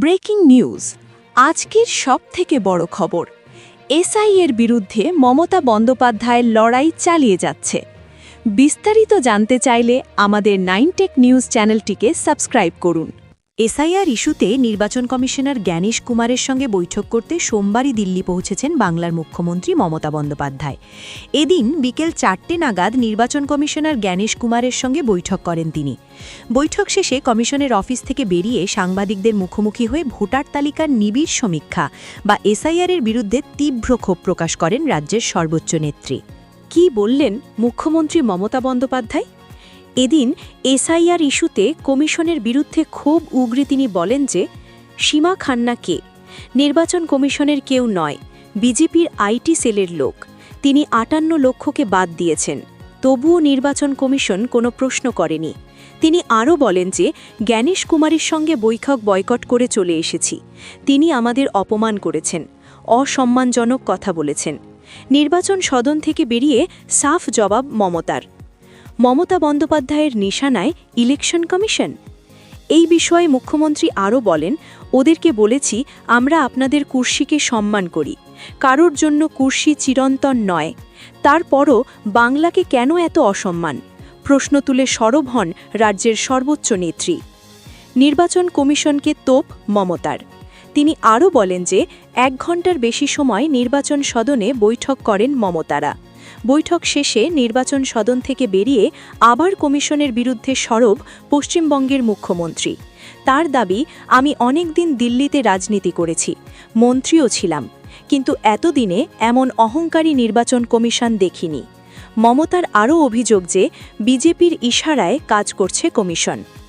Breaking news আজকের সবথেকে বড় খবর এসআইয়ের বিরুদ্ধে মমতা বন্দ্যোপাধ্যায়ের লড়াই চালিয়ে যাচ্ছে। বিস্তারিত জানতে চাইলে আমাদের 9টেক নিউজ চ্যানেলটিকে সাবস্ক্রাইব করুন। এসআইআর ইস্যুতে নির্বাচন কমিশনার জ্ঞানেশ কুমারের সঙ্গে বৈঠক করতে সোমবারই দিল্লি পৌঁছেছেন বাংলার মুখ্যমন্ত্রী মমতা বন্দ্যোপাধ্যায়। এদিন বিকেল 4টে নাগাদ নির্বাচন কমিশনার জ্ঞানেশ কুমারের সঙ্গে বৈঠক করেন তিনি। বৈঠক শেষে কমিশনের অফিস থেকে বেরিয়ে সাংবাদিকদের মুখোমুখি হয়ে ভোটার তালিকার নিবিড় সমীক্ষা বা এসআইআরের বিরুদ্ধে তীব্র ক্ষোভ প্রকাশ করেন রাজ্যের সর্বোচ্চ নেত্রী। কি বললেন মুখ্যমন্ত্রী মমতা বন্দ্যোপাধ্যায়? এদিন এসআইআর ইস্যুতে কমিশনের বিরুদ্ধে ক্ষোভ উগরে তিনি বলেন যে সীমা খান্না কে, নির্বাচন কমিশনের কেউ নয়, বিজেপির আইটি সেলের লোক। তিনি ৫৮ লক্ষকে বাদ দিয়েছেন, তবুও নির্বাচন কমিশন কোনো প্রশ্ন করেনি। তিনি আরও বলেন যে জ্ঞানেশ কুমারের সঙ্গে বৈঠক বয়কট করে চলে এসেছি। তিনি আমাদের অপমান করেছেন, অসম্মানজনক কথা বলেছেন। নির্বাচন সদন থেকে বেরিয়ে সাফ জবাব মমতার। মমতা বন্দ্যোপাধ্যায়ের নিশানায় ইলেকশন কমিশন। এই বিষয়ে মুখ্যমন্ত্রী আরও বলেন, ওদেরকে বলেছি আমরা আপনাদের কুর্সিকে সম্মান করি, কারোর জন্য কুর্সি চিরন্তন নয়। তারপরও বাংলাকে কেন এত অসম্মান? প্রশ্ন তুলে সরব হন রাজ্যের সর্বোচ্চ নেত্রী। নির্বাচন কমিশনকে তোপ মমতার। তিনি আরও বলেন যে ১ ঘণ্টার বেশি সময় নির্বাচন সদনে বৈঠক করেন মমতারা। বৈঠক শেষে নির্বাচন সদন থেকে বেরিয়ে আবার কমিশনের বিরুদ্ধে সরব পশ্চিমবঙ্গের মুখ্যমন্ত্রী। তার দাবি, আমি অনেক দিন দিল্লিতে রাজনীতি করেছি, মন্ত্রীও ছিলাম, কিন্তু এতদিনে এমন অহংকারী নির্বাচন কমিশন দেখিনি। মমতার আরও অভিযোগ যে বিজেপির ইশারায় কাজ করছে কমিশন।